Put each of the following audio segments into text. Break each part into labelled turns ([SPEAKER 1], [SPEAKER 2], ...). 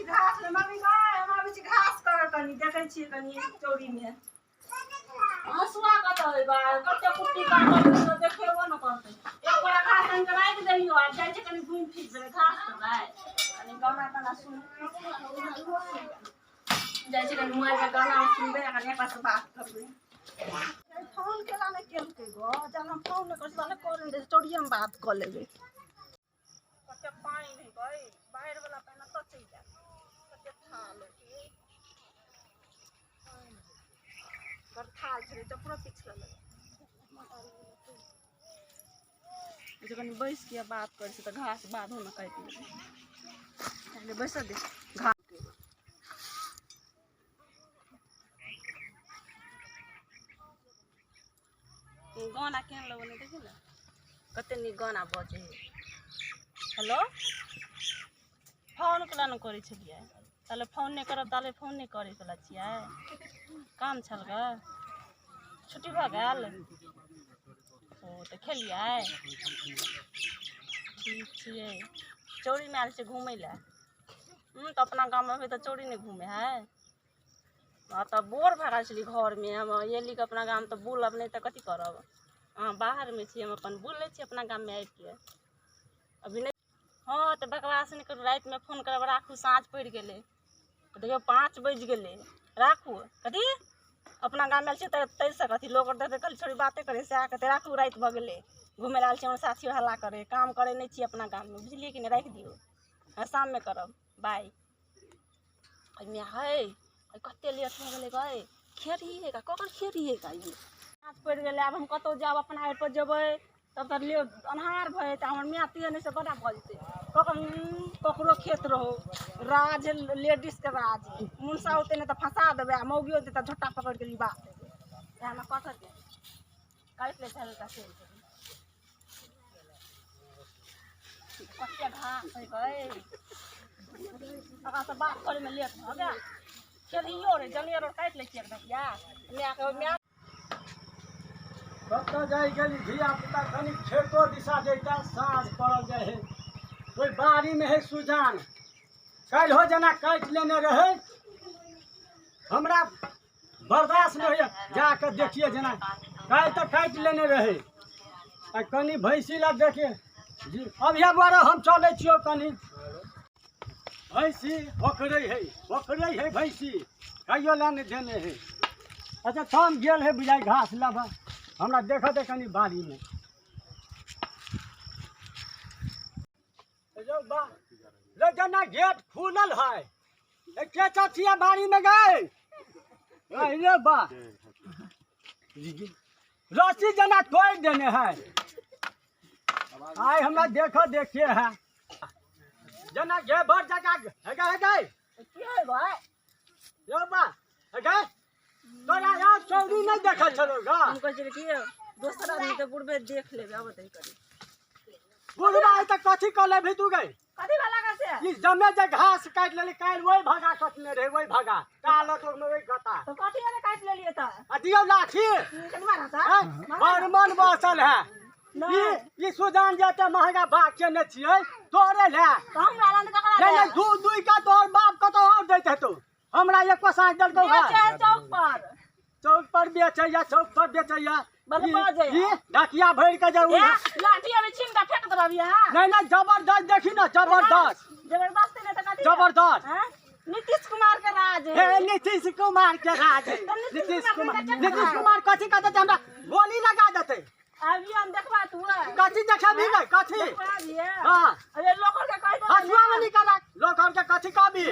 [SPEAKER 1] छी घास ले मम्मी गाय हम आबै छी घास कर कनी देखै छी कनी चौरी में हसुआ कत है बा कते कुट्टी काटल तो देखेबो न करते एक बार घास आन के राख देलियो आ जाय छै कनी घूम फिर देबै घास करबै कनी गाना तना सुन जाय छै कनी मोबाइल पे गाना सुनबे कनी पास बात करबै फोन केला ने केलकै गो जब हम फोन न कर साले कर दे चौरिया में बात कर लेबै कते पानी है गई बाहर वाला पानी तो चल जा कते थाल कर थाल छे तो पूरा पिछला लगे जो कनी बैस के बात कर से तो घास बांधो न काट ले पहले बैस दे घास गाना केन लोग ने देखि ना कते नी गाना बजे हेलो फोन केला न करै छलिए ताले फोन नहीं करब ताले फोन नहीं करे चला छियै काम छल ग छुट्टी भ गेल ओ त खेलिए ठीक छियै चौरी में आल से घूमै ले त अपना गाँव में तो चौरी नहीं घूमे है तो बोर भगा छली घर में हम एली के अपना गाँव तो बुलब नहीं तो कथी करब हाँ बाहर में छी हम अपन बुल ले छी अपना गाँव में आबि के अभी नहीं हाँ तो बकवास नहीं करू रात में फोन करब राखू साँझ पड़ गए देखियो 5 बज गए राखू कथी अपना गाँव में तैसे कथी लोग देखते कल छोड़ी बातें करे से आके राखू रात भ गए घूमे लाल छी साथी हल्ला करे काम करे नहीं छी अपना गाँव में बुझलिए कि नहीं राख दियो शाम में करब बाय है कते लेट हो गए गए खेरिए का ककर खेरिए का ये आज पड़ गए अब हम कतो जाब अपना आड़ पर जबै तब तक ले अन्हार भए त हमर मियाँ तिए नहीं से बड़ा बजते ककरो खेत रहो राज लेडीज के राज मुनसा होते नहीं तो फंसा देवे आ मौगी होते तो झोटा पकड़ के लिबा देवे हम कथर के काट ले चल का से कते घास है गए अगा तो बात करे में लेट हो गया चलियो रे जलिया रो काट ले छिए भैया मैं
[SPEAKER 2] कत जाय गेली धिया पुता कनी खेतो दिशा देता साँझ पड़ल जाए है कोई बाड़ी में है सुजान कल हो जना काट लेने रहे हमरा बर्दाश्त नहीं है जाकर देखिए जना कल तो काट लेने रहे आ कनी भैंसी ला देखे जी अब ये बार हम चले छियो कनी भैंसी ओकरे है भैंसी कहियो लाने देने है अच्छा थाम गेल है बुझाई घास लाबा हमरा देखत है कनी बाड़ी में जना गेट खुलल है के चचिया बाड़ी में गए अरे बा रस्सी जना तोड़ देने है आए हमरा देखिए है जना गे भर जगह है गए
[SPEAKER 1] की है भाई
[SPEAKER 2] यो बा है गए तोरा यार चौरी नहीं देखल छलो गा
[SPEAKER 1] हम कह छले कि दोसर आदमी के बुढ़बे देख लेबे अब तई करी
[SPEAKER 2] बुढ़बा है त कथी क ले भी तू गई
[SPEAKER 1] कथी वाला का से
[SPEAKER 2] ई जमे जे घास काट लेली काल वही भागा कटने रहे वही भागा कालो तो में वही गता
[SPEAKER 1] तो कथी वाला काट लेलिए त
[SPEAKER 2] आ दियो लाठी
[SPEAKER 1] कनी मारा था
[SPEAKER 2] बरमन बसल है ई सुजान जाते महंगा बात के न छिए तोरे ले
[SPEAKER 1] तो हमरा लान ककरा
[SPEAKER 2] नहीं दू का तोर बाप कतो और देते तू हमरा एक साँझ दल को चौक पर बेचैया ढकिया भर के जाऊ
[SPEAKER 1] लाठी अभी छीन के फेंक देबा हां
[SPEAKER 2] नहीं जबरदस्त देखी ना जबरदस्त
[SPEAKER 1] नहीं तो कथी
[SPEAKER 2] जबरदस्त
[SPEAKER 1] नीतीश कुमार के राज है
[SPEAKER 2] नीतीश कुमार के राज है नीतीश कुमार कथी कहते हमरा गोली लगा देते
[SPEAKER 1] अभी हम देखबा तू
[SPEAKER 2] कथी देखाबी नहीं कथी हां
[SPEAKER 1] अरे लोकर के कह दे
[SPEAKER 2] हसुआ में निकाला लोकर के कथी कहबी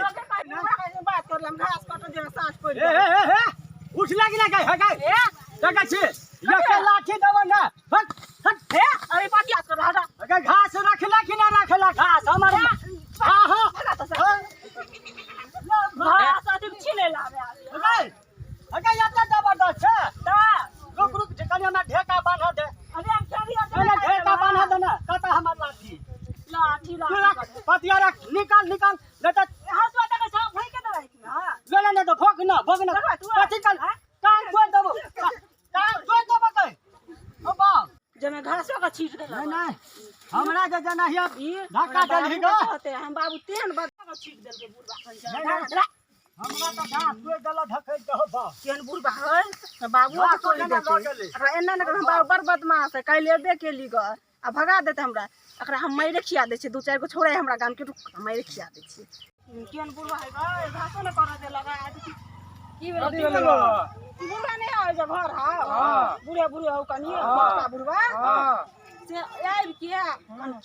[SPEAKER 1] बात करलम घास काट दे साँझ पड़
[SPEAKER 2] ए उठ लगी ना गई है गई जगह छी ये के लाठी देबो ना हट
[SPEAKER 1] हे अरे पटिया कर हटा
[SPEAKER 2] अगर घास रखला कि ना रखला घास हमर हां हां
[SPEAKER 1] घास अथी छीने लावे
[SPEAKER 2] अगर ये तो जबरदस्त है
[SPEAKER 1] ता
[SPEAKER 2] रुक कनी हमरा ढेका बांधा दे
[SPEAKER 1] अरे हम खेरिया
[SPEAKER 2] ढेका बांधा दे ना कता हमर लाठी पतिया रख निकाल बेटा
[SPEAKER 1] हसुआ तक सब फेंक के दे हां
[SPEAKER 2] ले ले तो भोग ना कथी कर कान छोड़ देबो कहीं ओ बा
[SPEAKER 1] जमे घासो का छीट दे
[SPEAKER 2] नहीं हमरा जे जना हिया धक्का देलही ग
[SPEAKER 1] हम बाबू तेन बच्चा का छीट देल के बुढ़वा
[SPEAKER 2] हमरा तो गांठ पे गला ढकै दहो बा
[SPEAKER 1] केहन बुढ़बा है बाबू तो छोड़ देते अकरा एना न हम बड़ बदमाश है काल्हि एबे केली ग आ भगा देते हमरा अकरा हम मारे खिया दै छी 2-4 गो छोड़े हमरा गाम के रुक मारे खिया दै छी केहन बुढ़बा है ग घासो न कर दे लगा की भेल बुढ़बा नहीं है जो घर हां बुढ़े बुढ़े हो कनिए बड़का बुढ़बा से आइब के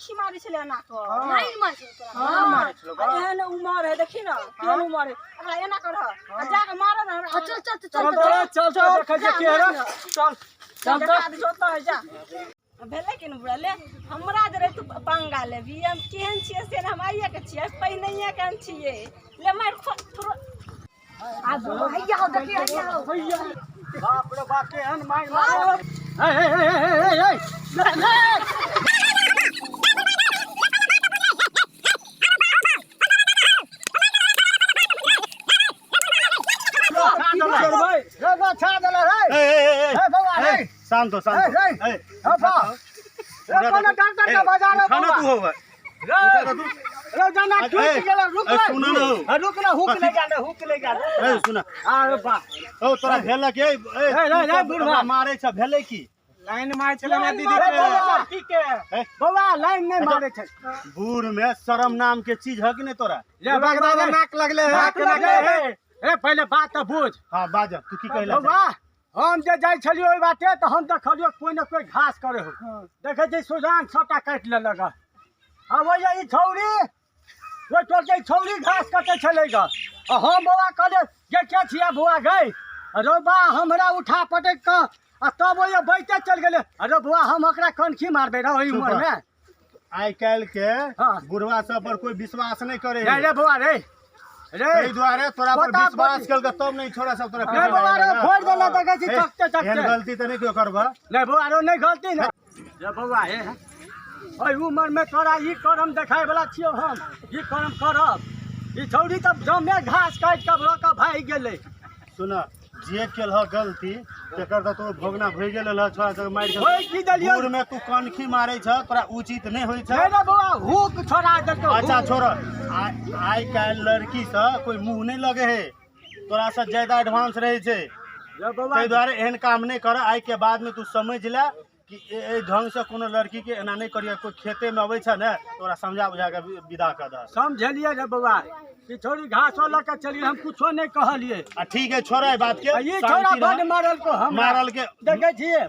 [SPEAKER 1] खी मारी छले ना को नहीं मार छले हां मारे छलो एहन उमर है देखी ना केहन उमर है अकरा एना कर आ जाके मार ना चल चल चल
[SPEAKER 2] चल देखे जे के रे चल
[SPEAKER 1] चल चल जोता है जा भेले कि न बुढ़ा ले हमरा जे रे तू पंगा लेबी हम केहन छिए से हम आइए के छिए पहिनैया के छिए ले मार आ भैया हो देखी भैया
[SPEAKER 2] बाप रे बाप केहन मार मार ए
[SPEAKER 3] शांत हो शांत तोरा भेल मारे छ भेले की
[SPEAKER 2] लाइन मार छले ना दीदी के बौआ लाइन नहीं मारे छै
[SPEAKER 3] बूढ़ में शर्म नाम के चीज है कि नहीं तोरा
[SPEAKER 2] ले बगदादा नाक लगले है ए पहले बात तो बुझ
[SPEAKER 3] हां बाज तू की कहला
[SPEAKER 2] बौआ हम जे जाय छलियो ओइ बाटे तो हम देखलियो कोई न कोई घास करे हो देखे छै सुजान छोटा काट ले लगा अब वो ई छौरी वो टोके छौरी घास काटे छले ग हम बौआ कहले जे के छिया बौआ गई अरे बा हमरा उठा पटक के आ तब वो बैठे चल गेले अरे बौआ हम ओकरा कनखी मारबे रे ओइ उमर में
[SPEAKER 3] आई काल के बुढ़वा सब पर कोई विश्वास नहीं करे
[SPEAKER 2] रे बौआ रे
[SPEAKER 3] रे द्वारे तोरा पर विश्वास करके तब नहीं छोड़ा सब तोरा
[SPEAKER 2] रे बौआ रे फोड़ देला देखे छी चकते चकते
[SPEAKER 3] गलती तो नहीं क्यों करबा
[SPEAKER 2] रे बौआ रे नहीं गलती ना रे बौआ हे ओइ उमर में तोरा ई करम देखाय वाला छियो हम ई करम करब ई छौरी तब जमे घास काट के लका भाई गेले
[SPEAKER 3] सुना जे केल ह गलती तेकर त तो भोगना भइ गेल ल छोरा सब मार के
[SPEAKER 2] होय की दलियो
[SPEAKER 3] दूर में तू कनखी मारै छ तोरा उचित नहीं होय छ
[SPEAKER 2] रे बौआ हुक छोड़ा देतो
[SPEAKER 3] अच्छा छोरा आई काल लड़की से कोई मुंह नहीं लगे है तोरा से ज्यादा एडवांस रहे छे
[SPEAKER 2] रे बौआ
[SPEAKER 3] तै द्वारे एहन काम नहीं कर आई के बाद में तू समझ ले कि ए ढंग से कोनो लड़की के एना नहीं करिए कोई खेते में अबै छ ने तोरा समझा बुझा के विदा कर द
[SPEAKER 2] समझलिए रे बौआ कि छोरी घास वाला के चली हम कुछो नहीं कहलिए
[SPEAKER 3] ठीक है छोरा ई बात के
[SPEAKER 2] ये छोरा बड़ मारल को हम
[SPEAKER 3] मारल के
[SPEAKER 2] देखे छिए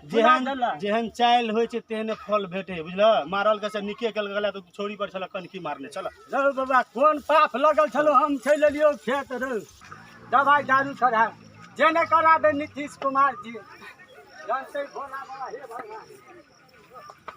[SPEAKER 3] जेहन चाइल होय छै तेहने फल भेटे बुझल मारल के से निके केल गला तो छोरी पर छला कनखी मारने चल
[SPEAKER 2] रे बाबा कोन पाप लगल छलो हम छै लेलियो खेत रे दवाई दारू छोड़ा जेने करा दे नीतीश कुमार जी जानते भोला बाबा हे भगवान